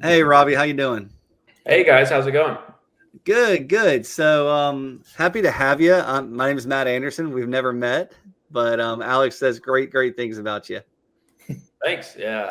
Hey, Robbie, how you doing? Hey guys, how's it going? Good, good. So, happy to have you. My name is Matt Anderson. We've never met, but Alex says great things about you. Thanks. Yeah.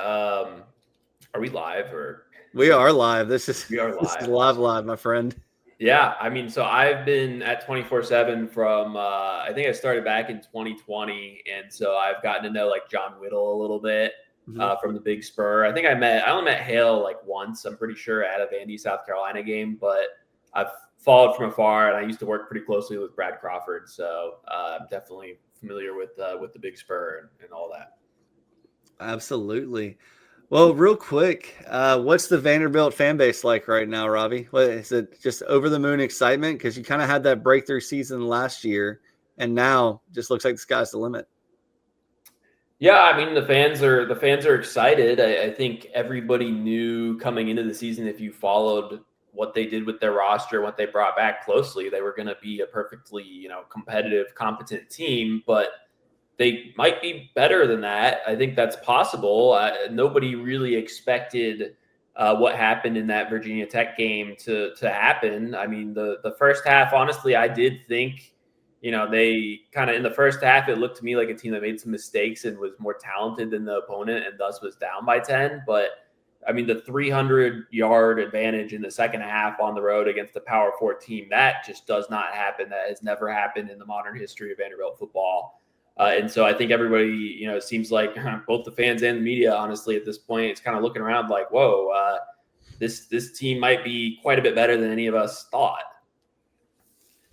Are we live or We are live. This is we are this is live? live, Awesome. live, my friend. Yeah, I mean, so I've been at 24/7 from I think I started back in 2020, and so I've gotten to know like John Whittle a little bit Mhm. from the Big Spur. I only met Hale like once. I'm pretty sure at a Vandy, South Carolina game, but I've followed from afar, and I used to work pretty closely with Brad Crawford, so I'm definitely familiar with the Big Spur and all that. Absolutely. Well, real quick, what's the Vanderbilt fan base like right now, Robbie? What is it? Just over the moon excitement because you kind of had that breakthrough season last year, and now just looks like the sky's the limit. Yeah, I mean the fans are excited. I think everybody knew coming into the season if you followed what they did with their roster, what they brought back closely, they were going to be a perfectly competitive, competent team. But they might be better than that. I think that's possible. Nobody really expected what happened in that Virginia Tech game to happen. I mean, the first half, honestly, I did think, they kind of in the first half, it looked to me like a team that made some mistakes and was more talented than the opponent and thus was down by 10. But I mean, the 300-yard advantage in the second half on the road against a Power Four team, that just does not happen. That has never happened in the modern history of Vanderbilt football. And so I think everybody, it seems like both the fans and the media, honestly, at this point, it's kind of looking around like, whoa, this team might be quite a bit better than any of us thought.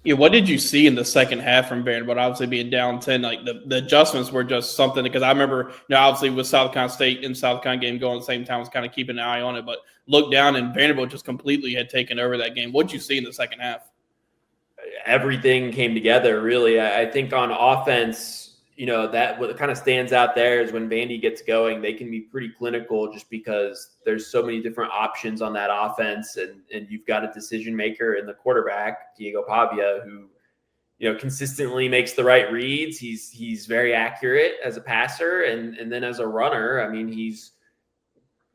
Yeah, what did you see in the second half from Vanderbilt? Obviously, being down 10, like the adjustments were just something because I remember, obviously with South Carolina State and South Carolina game going at the same time, I was kind of keeping an eye on it. But look down, and Vanderbilt just completely had taken over that game. What did you see in the second half? Everything came together, really. I think on offense, that what kind of stands out there is when Vandy gets going, they can be pretty clinical just because there's so many different options on that offense, and you've got a decision maker in the quarterback, Diego Pavia, who consistently makes the right reads. He's very accurate as a passer, and then as a runner, I mean, he's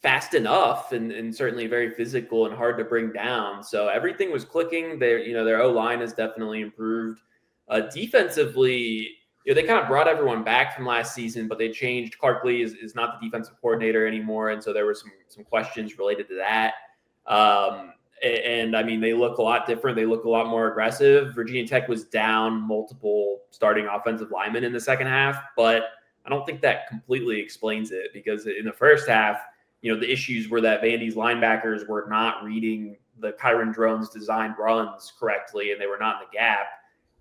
fast enough and certainly very physical and hard to bring down. So everything was clicking. Their O-line has definitely improved. Defensively, they kind of brought everyone back from last season, but they changed. Clark Lee is not the defensive coordinator anymore, and so there were some questions related to that. And I mean, they look a lot different. They look a lot more aggressive. Virginia Tech was down multiple starting offensive linemen in the second half, but I don't think that completely explains it because in the first half, the issues were that Vandy's linebackers were not reading the Kyron Drones designed runs correctly, and they were not in the gap.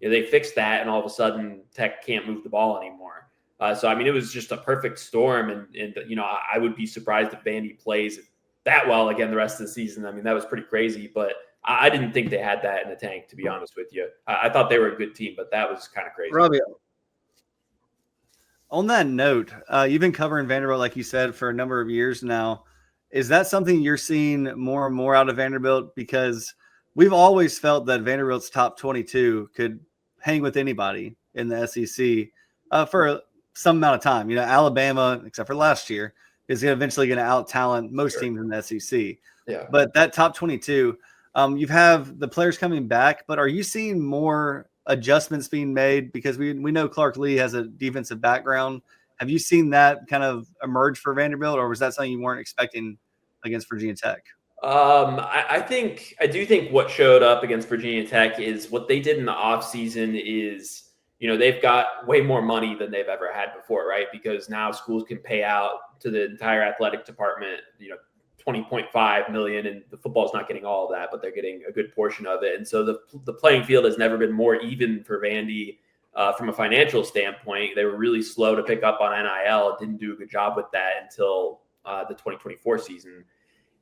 They fixed that, and all of a sudden, Tech can't move the ball anymore. So, I mean, it was just a perfect storm, and I would be surprised if Vandy plays that well again the rest of the season. I mean, that was pretty crazy, but I didn't think they had that in the tank, to be honest with you. I thought they were a good team, but that was kind of crazy. Robbie, on that note, you've been covering Vanderbilt, like you said, for a number of years now. Is that something you're seeing more and more out of Vanderbilt? Because we've always felt that Vanderbilt's top 22 could hang with anybody in the SEC for some amount of time. Alabama, except for last year, is eventually going to out-talent most teams in the SEC. Yeah. But that top 22, you have the players coming back, but are you seeing more adjustments being made? Because we know Clark Lee has a defensive background. Have you seen that kind of emerge for Vanderbilt, or was that something you weren't expecting against Virginia Tech? I do think what showed up against Virginia Tech is what they did in the offseason is, they've got way more money than they've ever had before, right? Because now schools can pay out to the entire athletic department, $20.5 million, and the football's not getting all of that, but they're getting a good portion of it. And so the playing field has never been more even for Vandy from a financial standpoint. They were really slow to pick up on NIL, didn't do a good job with that until the 2024 season.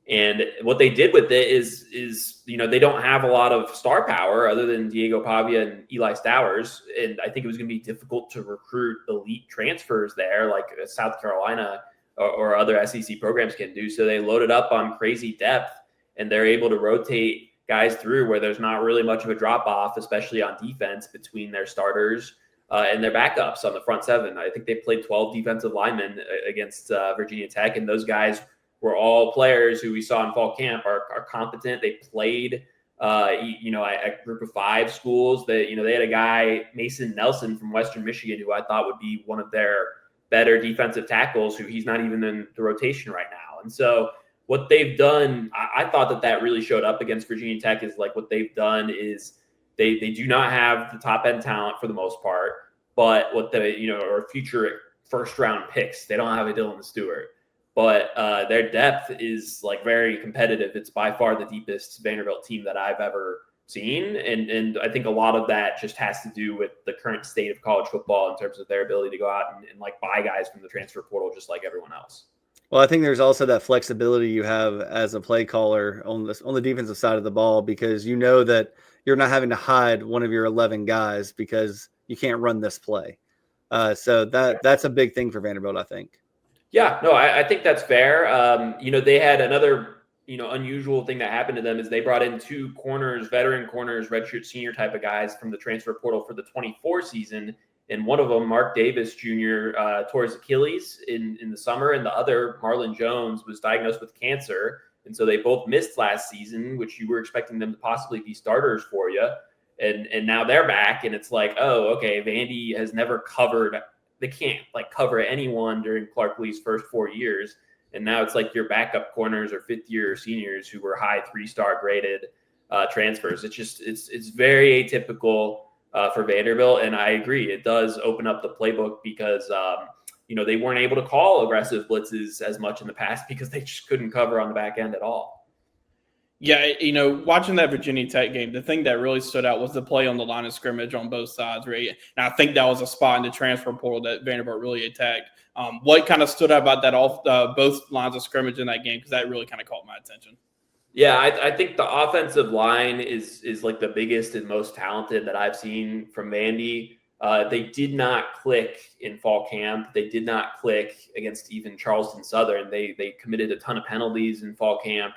And what they did with it is they don't have a lot of star power other than Diego Pavia and Eli Stowers. And I think it was going to be difficult to recruit elite transfers there like South Carolina or other SEC programs can do. So they loaded up on crazy depth, and they're able to rotate guys through where there's not really much of a drop off, especially on defense between their starters and their backups on the front seven. I think they played 12 defensive linemen against Virginia Tech, and those guys were all players who we saw in fall camp are competent. They played, a group of 5 schools that, they had a guy, Mason Nelson from Western Michigan, who I thought would be one of their better defensive tackles, who he's not even in the rotation right now. And so what they've done, I thought that really showed up against Virginia Tech, is like what they've done is they do not have the top end talent for the most part, but what or future first round picks, they don't have a Dylan Stewart, but their depth is like very competitive. It's by far the deepest Vanderbilt team that I've ever seen. And I think a lot of that just has to do with the current state of college football in terms of their ability to go out and like buy guys from the transfer portal, just like everyone else. Well, I think there's also that flexibility you have as a play caller on the defensive side of the ball, because you know that you're not having to hide one of your 11 guys because you can't run this play. So that's a big thing for Vanderbilt, I think. Yeah, no, I think that's fair. They had another, unusual thing that happened to them is they brought in 2 corners, veteran corners, redshirt senior type of guys from the transfer portal for the 24 season. And one of them, Mark Davis Jr., tore his Achilles in the summer, and the other, Marlon Jones, was diagnosed with cancer. And so they both missed last season, which you were expecting them to possibly be starters for you. And now they're back, and it's like, oh, okay, Vandy has never covered. They can't like cover anyone during Clark Lee's first 4 years. And now it's like your backup corners or 5th-year seniors who were high 3-star graded transfers. It's very atypical for Vanderbilt. And I agree, it does open up the playbook because, they weren't able to call aggressive blitzes as much in the past because they just couldn't cover on the back end at all. Yeah, watching that Virginia Tech game, the thing that really stood out was the play on the line of scrimmage on both sides. Right? And I think that was a spot in the transfer portal that Vanderbilt really attacked. What kind of stood out about that both lines of scrimmage in that game? Because that really kind of caught my attention. Yeah, I think the offensive line is like the biggest and most talented that I've seen from Vandy. They did not click in fall camp. They did not click against even Charleston Southern. They committed a ton of penalties in fall camp.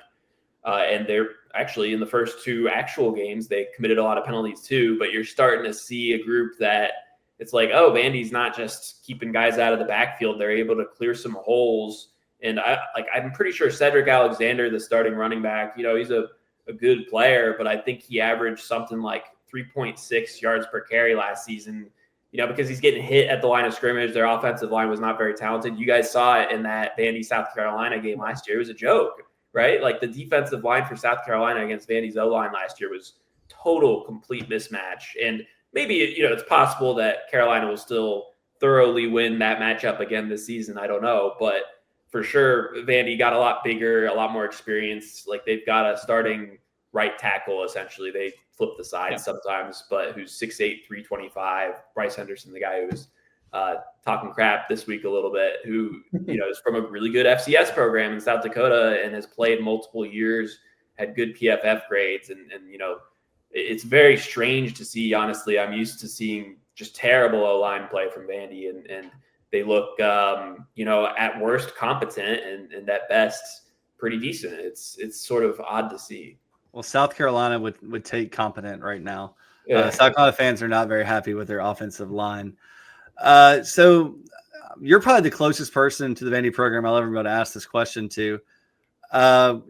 And they're actually in the first 2 actual games, they committed a lot of penalties too, but you're starting to see a group that it's like, oh, Vandy's not just keeping guys out of the backfield. They're able to clear some holes. And I'm pretty sure Cedric Alexander, the starting running back, he's a good player, but I think he averaged something like 3.6 yards per carry last season, because he's getting hit at the line of scrimmage. Their offensive line was not very talented. You guys saw it in that Vandy South Carolina game last year. It was a joke. Right? Like the defensive line for South Carolina against Vandy's O-line last year was total, complete mismatch. And maybe, it's possible that Carolina will still thoroughly win that matchup again this season. I don't know. But for sure, Vandy got a lot bigger, a lot more experience. Like they've got a starting right tackle, essentially. They flip the sides sometimes, but who's 6'8", 325. Bryce Henderson, the guy who was talking crap this week a little bit, who is from a really good FCS program in South Dakota and has played multiple years, had good PFF grades, and it's very strange to see. Honestly, I'm used to seeing just terrible O-line play from Vandy, and they look at worst competent and at best pretty decent. It's sort of odd to see. Well, South Carolina would take competent right now. Yeah. South Carolina fans are not very happy with their offensive line. So you're probably the closest person to the Vandy program I'll ever be able to ask this question to.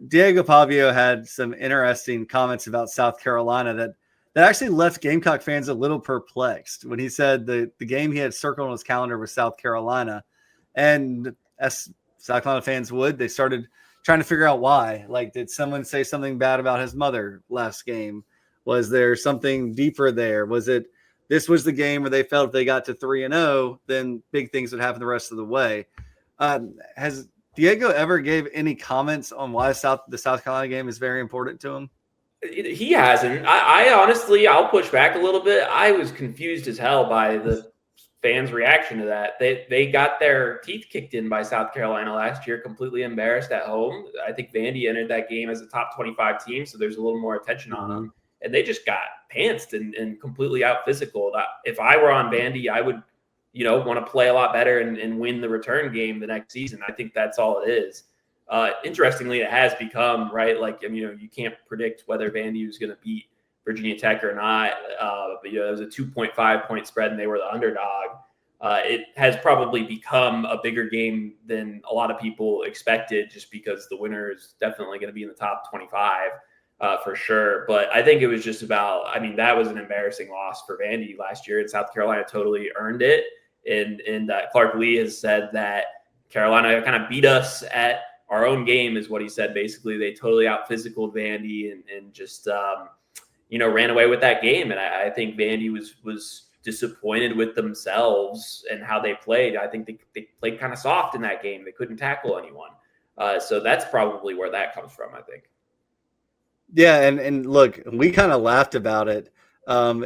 Diego Pavia had some interesting comments about South Carolina that actually left Gamecock fans a little perplexed when he said the game he had circled on his calendar was South Carolina. And as South Carolina fans would, they started trying to figure out why. Like, did someone say something bad about his mother last game? Was there something deeper there? Was it this was the game where they felt if they got to 3-0, then big things would happen the rest of the way? Has Diego ever gave any comments on why the South Carolina game is very important to him? He hasn't. I honestly, I'll push back a little bit. I was confused as hell by the fans' reaction to that. They got their teeth kicked in by South Carolina last year, completely embarrassed at home. I think Vandy entered that game as a top 25 team, so there's a little more attention on them. And they just got pantsed and completely out physical. If I were on Vandy, I would, want to play a lot better and win the return game the next season. I think that's all it is. Interestingly, it has become, right, like, you can't predict whether Vandy was going to beat Virginia Tech or not. But, it was a 2.5 point spread and they were the underdog. It has probably become a bigger game than a lot of people expected, just because the winner is definitely going to be in the top 25 for sure. But I think it was just about, I mean, that was an embarrassing loss for Vandy last year, and South Carolina totally earned it. And Clark Lee has said that Carolina kind of beat us at our own game, is what he said. Basically, they totally out-physicaled Vandy and just, ran away with that game. And I think Vandy was disappointed with themselves and how they played. I think they played kind of soft in that game. They couldn't tackle anyone. So that's probably where that comes from, I think. Yeah, and look, we kind of laughed about it,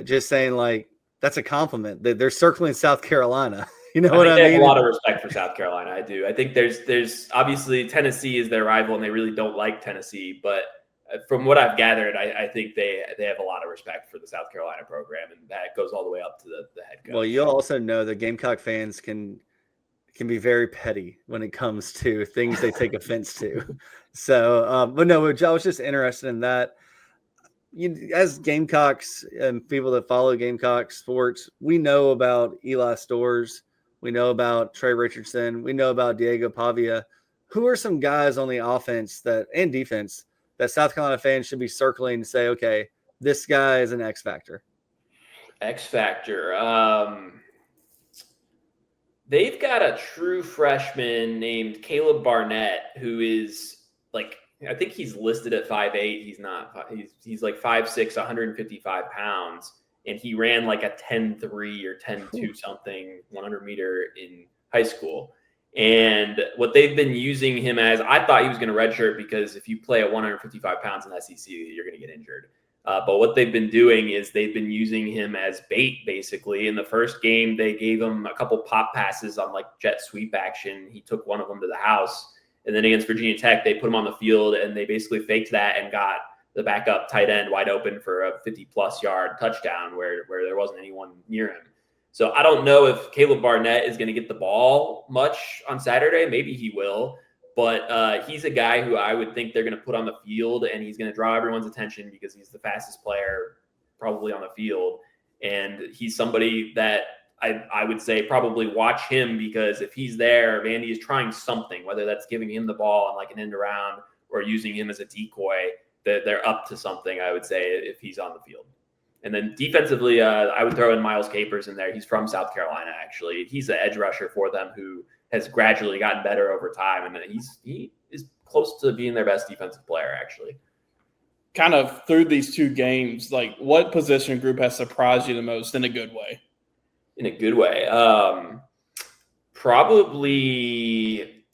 just saying like that's a compliment. They're circling South Carolina. You know what I mean? I have a lot of respect for South Carolina. I do. I think there's obviously Tennessee is their rival, and they really don't like Tennessee. But from what I've gathered, I think they have a lot of respect for the South Carolina program, and that goes all the way up to the head coach. Well, you'll also know that Gamecock fans can be very petty when it comes to things they take offense to. So, but no, I was just interested in that. As Gamecocks and people that follow Gamecock sports, we know about Eli Stores. We know about Trey Richardson. We know about Diego Pavia. Who are some guys on the offense and defense that South Carolina fans should be circling to say, okay, this guy is an X factor? X factor. They've got a true freshman named Caleb Barnett, who is like, I think he's listed at 5'8". He's not. He's like 5'6", 155 pounds, and he ran like a 10.3 or 10.2 something 100-meter in high school. And what they've been using him as, I thought he was going to redshirt because if you play at 155 pounds in SEC, you're going to get injured. But what they've been doing is they've been using him as bait, basically. In the first game, they gave him a couple pop passes on like jet sweep action. He took one of them to the house. And then against Virginia Tech, they put him on the field, and they basically faked that and got the backup tight end wide open for a 50-plus yard touchdown where there wasn't anyone near him. So I don't know if Caleb Barnett is going to get the ball much on Saturday. Maybe he will. But he's a guy who I would think they're going to put on the field, and he's going to draw everyone's attention because he's the fastest player probably on the field. And he's somebody that I would say probably watch him, because if he's there, Vandy is trying something, whether that's giving him the ball on like an end around or using him as a decoy. They're up to something, I would say, if he's on the field. And then defensively, I would throw in Miles Capers in there. He's from South Carolina, actually. He's an edge rusher for them who has gradually gotten better over time, and he is close to being their best defensive player, actually. Kind of through these two games, like what position group has surprised you the most in a good way? In a good way. Probably,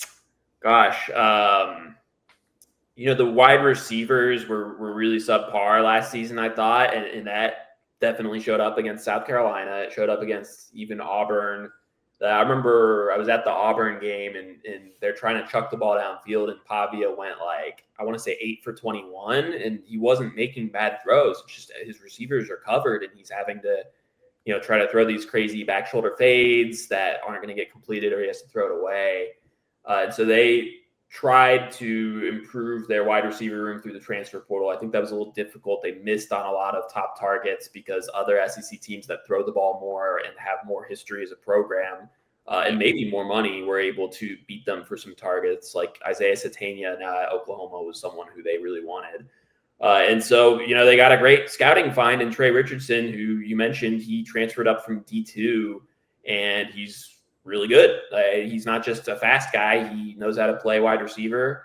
the wide receivers were really subpar last season, I thought, and that definitely showed up against South Carolina. It showed up against even Auburn. I remember I was at the Auburn game, and they're trying to chuck the ball downfield, and Pavia went like, I want to say 8 for 21, and he wasn't making bad throws. It's just his receivers are covered, and he's having to try to throw these crazy back shoulder fades that aren't going to get completed, or he has to throw it away. And so they tried to improve their wide receiver room through the transfer portal. I think that was a little difficult. They missed on a lot of top targets because other SEC teams that throw the ball more and have more history as a program and maybe more money were able to beat them for some targets. Like Isaiah Satania now at Oklahoma was someone who they really wanted. And so, they got a great scouting find in Trey Richardson, who you mentioned. He transferred up from D2, and he's really good. He's not just a fast guy. He knows how to play wide receiver.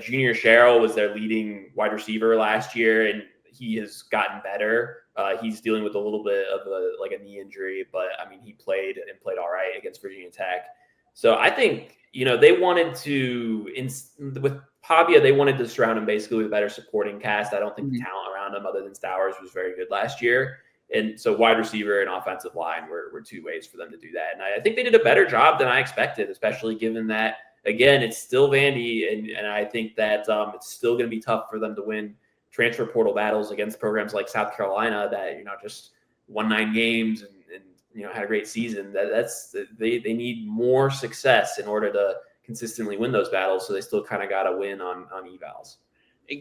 Junior Sherrill was their leading wide receiver last year, and he has gotten better. He's dealing with a little bit of a knee injury, but he played all right against Virginia Tech. So I think, they wanted to, with Pavia, they wanted to surround him basically with a better supporting cast. I don't think the talent around him other than Stowers was very good last year. And so wide receiver and offensive line were two ways for them to do that. And I think they did a better job than I expected, especially given that, again, it's still Vandy. And I think that it's still going to be tough for them to win transfer portal battles against programs like South Carolina that, just won 9 games and had a great season. They need more success in order to consistently win those battles. So they still kind of got to win on evals.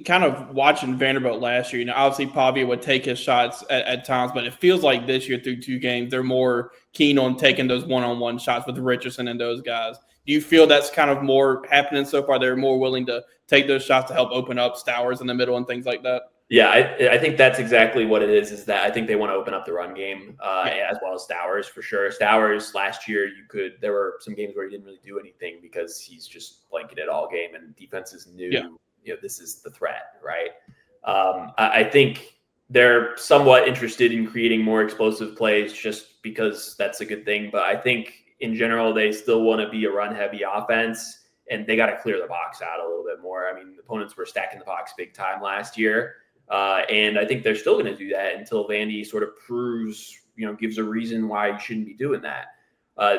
kind of watching Vanderbilt last year, obviously Pavia would take his shots at times, but it feels like this year through 2 games, they're more keen on taking those one-on-one shots with Richardson and those guys. Do you feel that's kind of more happening so far? They're more willing to take those shots to help open up Stowers in the middle and things like that? Yeah, I think that's exactly what it is that I think they want to open up the run game as well as Stowers for sure. Stowers last year, there were some games where he didn't really do anything because he's just blanketed all game and defenses knew, this is the threat, right? I think they're somewhat interested in creating more explosive plays just because that's a good thing. But I think in general, they still want to be a run heavy offense and they got to clear the box out a little bit more. I mean, opponents were stacking the box big time last year. And I think they're still going to do that until Vandy sort of proves, gives a reason why you shouldn't be doing that.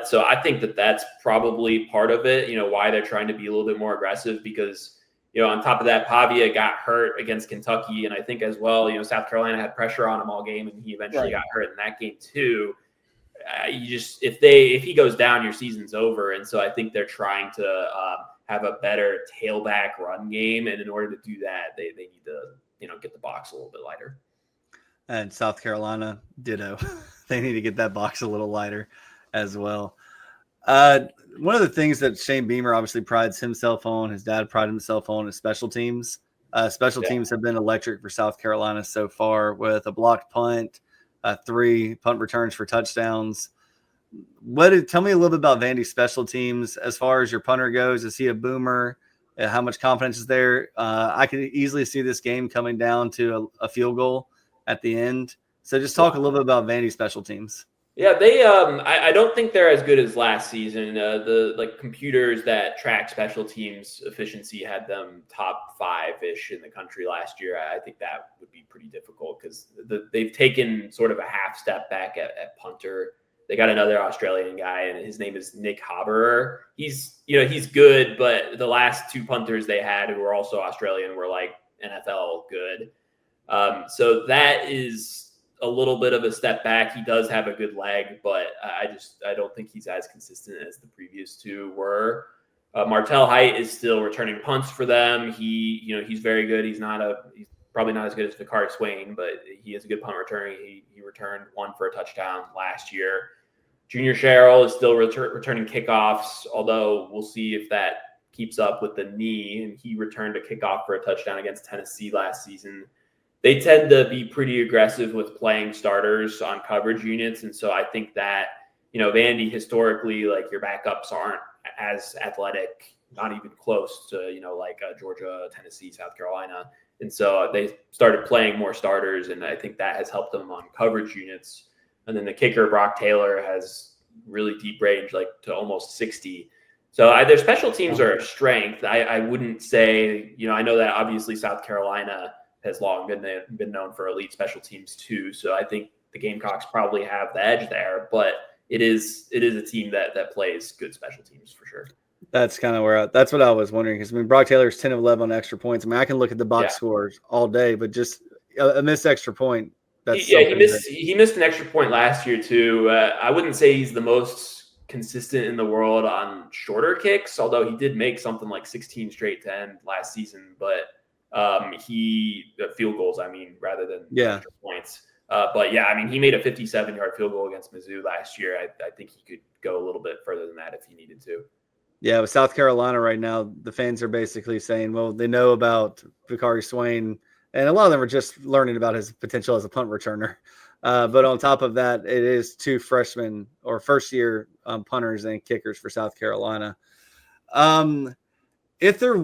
So I think that's probably part of it, why they're trying to be a little bit more aggressive because, on top of that, Pavia got hurt against Kentucky. And I think as well, South Carolina had pressure on him all game and he eventually got hurt in that game too. If he goes down, your season's over. And so I think they're trying to have a better tailback run game. And in order to do that, they need to, get the box a little bit lighter. And South Carolina, ditto. They need to get that box a little lighter as well. One of the things that Shane Beamer obviously prides himself on, his dad prided himself on, is special teams. Special teams have been electric for South Carolina so far with a blocked punt, 3 punt returns for touchdowns. Tell me a little bit about Vandy's special teams as far as your punter goes. Is he a boomer? How much confidence is there? I could easily see this game coming down to a field goal at the end. So just talk a little bit about Vandy's special teams. Yeah, they. I don't think they're as good as last season. The computers that track special teams efficiency had them top 5-ish in the country last year. I think that would be pretty difficult because they've taken sort of a half step back at punter. They got another Australian guy, and his name is Nick Haberer. He's good, but the last 2 punters they had who were also Australian were like NFL good. So that is a little bit of a step back. He does have a good leg, but I don't think he's as consistent as the previous 2 were. Martell Height is still returning punts for them. He's very good. He's probably not as good as Vicari Swain, but he is a good punt returner. He returned 1 for a touchdown last year. Junior Sherrill is still returning kickoffs, although we'll see if that keeps up with the knee. And he returned a kickoff for a touchdown against Tennessee last season. They tend to be pretty aggressive with playing starters on coverage units. And so I think that, Vandy historically, your backups aren't as athletic, not even close to, Georgia, Tennessee, South Carolina. And so they started playing more starters, and I think that has helped them on coverage units. And then the kicker, Brock Taylor, has really deep range, to almost 60. So their special teams are a strength. I wouldn't say, I know that obviously South Carolina has long been known for elite special teams too. So I think the Gamecocks probably have the edge there, but it is a team that plays good special teams for sure. That's kind of that's what I was wondering. Because Brock Taylor's 10 of 11 on extra points. I can look at the box scores all day, but just a missed extra point. He missed an extra point last year too. I wouldn't say he's the most consistent in the world on shorter kicks, although he did make something like 16 straight to end last season. But field goals, rather than extra points. But he made a 57-yard field goal against Mizzou last year. I think he could go a little bit further than that if he needed to. Yeah, with South Carolina right now, the fans are basically saying, well, they know about Vicari Swain, and a lot of them are just learning about his potential as a punt returner. But on top of that, it is 2 freshmen or first-year punters and kickers for South Carolina. If there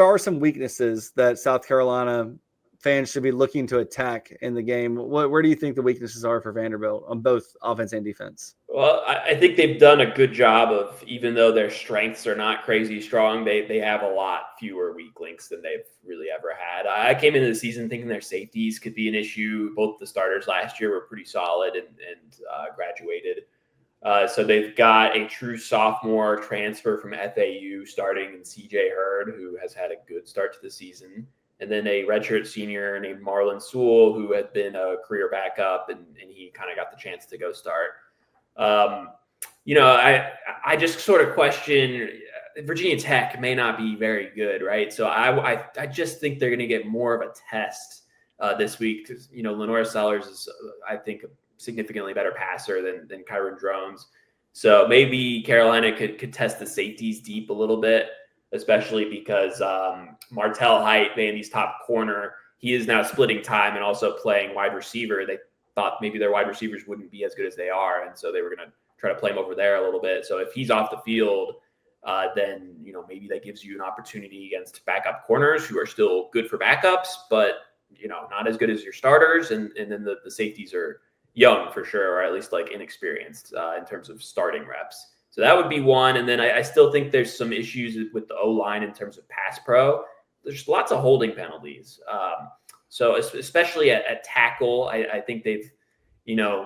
are some weaknesses that South Carolina fans should be looking to attack in the game, where do you think the weaknesses are for Vanderbilt on both offense and defense? Well, I think they've done a good job of, even though their strengths are not crazy strong, they have a lot fewer weak links than they've really ever had. I came into the season thinking their safeties could be an issue. Both the starters last year were pretty solid and graduated. So they've got a true sophomore transfer from FAU starting in CJ Hurd, who has had a good start to the season. And then a redshirt senior named Marlon Sewell, who had been a career backup, and he kind of got the chance to go start. I just sort of question Virginia Tech may not be very good, right? So I just think they're going to get more of a test this week because, Lenore Sellers is, I think, a significantly better passer than Kyron Drones. So maybe Carolina could test the safeties deep a little bit, especially because Martell Height, Vandy's top corner, he is now splitting time and also playing wide receiver. They thought maybe their wide receivers wouldn't be as good as they are, and so they were going to try to play him over there a little bit. So if he's off the field, then maybe that gives you an opportunity against backup corners who are still good for backups, but not as good as your starters. And then the safeties are young for sure, or at least like inexperienced in terms of starting reps. So that would be one. And then I still think there's some issues with the O-line in terms of pass pro. There's lots of holding penalties. So especially at tackle, I think they've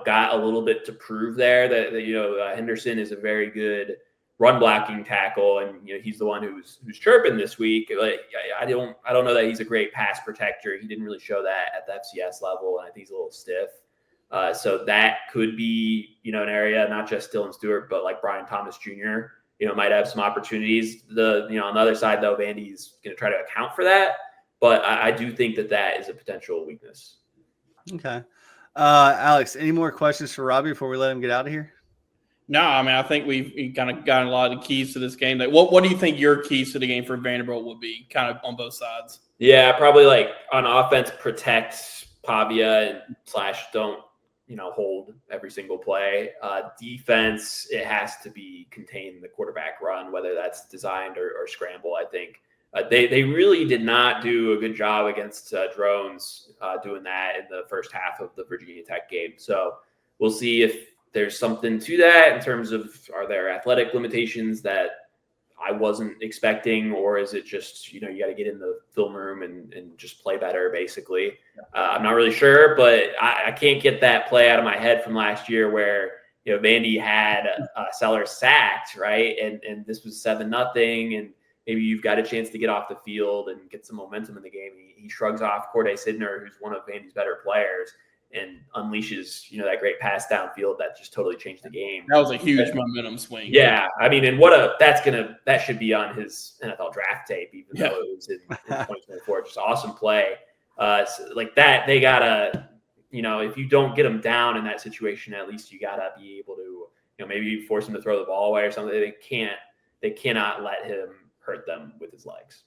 got a little bit to prove there that Henderson is a very good run blocking tackle, and he's the one who's chirping this week. Like I don't know that he's a great pass protector. He didn't really show that at the FCS level, and I think he's a little stiff. So that could be an area, not just Dylan Stewart, but like Brian Thomas Jr. Might have some opportunities. On the other side though, Vandy's going to try to account for that, but I do think that is a potential weakness. Okay. Alex, any more questions for Robbie before we let him get out of here? No, I mean, I think we've kind of gotten a lot of the keys to this game. What do you think your keys to the game for Vanderbilt would be, kind of on both sides? Yeah, probably like on offense, protect Pavia and / don't hold every single play. Defense, it has to be contain the quarterback run, whether that's designed or scramble. I think they really did not do a good job against drones doing that in the first half of the Virginia Tech game. So we'll see if there's something to that in terms of, are there athletic limitations that I wasn't expecting, or is it just, you got to get in the film room and just play better, basically. I'm not really sure, but I can't get that play out of my head from last year where, Vandy had Sellers sacked, right? And this was 7-0, and maybe you've got a chance to get off the field and get some momentum in the game. He shrugs off Corday Sidner, who's one of Vandy's better players, and unleashes, that great pass downfield that just totally changed the game. That was a huge momentum swing. Yeah, I mean, and that should be on his NFL draft tape, even though it was in 2024. Just awesome play. So like that, they gotta, if you don't get them down in that situation, at least you gotta be able to, maybe force him to throw the ball away or something. They cannot let him hurt them with his legs.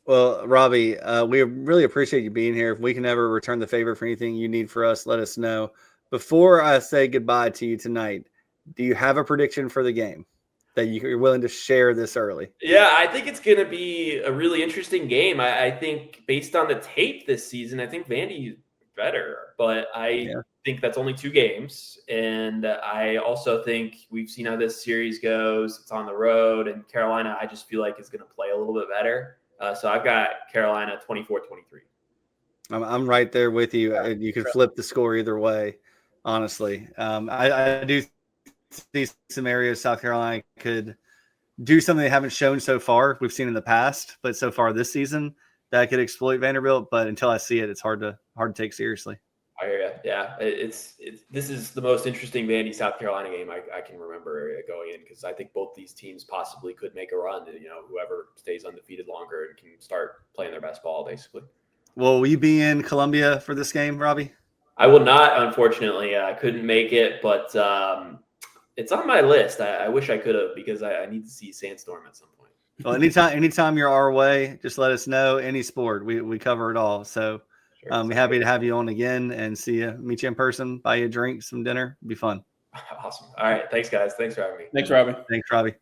Well, Robbie, we really appreciate you being here. If we can ever return the favor for anything you need for us, let us know. Before I say goodbye to you tonight, do you have a prediction for the game that you're willing to share this early? Yeah, I think it's going to be a really interesting game. I think based on the tape this season, I think Vandy is better, but I think that's only 2 games. And I also think we've seen how this series goes. It's on the road, and Carolina, I just feel like is going to play a little bit better. So I've got Carolina 24-23. I'm right there with you. You could flip the score either way, honestly. I do see some areas South Carolina could do something they haven't shown so far. We've seen in the past, but so far this season that could exploit Vanderbilt. But until I see it, it's hard to take seriously. I hear you. Yeah, this is the most interesting Vandy South Carolina game I can remember going in, because I think both these teams possibly could make a run. Whoever stays undefeated longer and can start playing their best ball, basically. Well, will you be in Columbia for this game, Robbie? I will not, unfortunately. I couldn't make it, but it's on my list. I wish I could have, because I need to see Sandstorm at some point. Well, anytime you're our way, just let us know. Any sport, we cover it all. So. Sure. We're happy to have you on again and meet you in person, buy you a drink, some dinner. It'd be fun. Awesome. All right. Thanks, guys. Thanks for having me. Thanks, Robbie. Thanks, Robbie.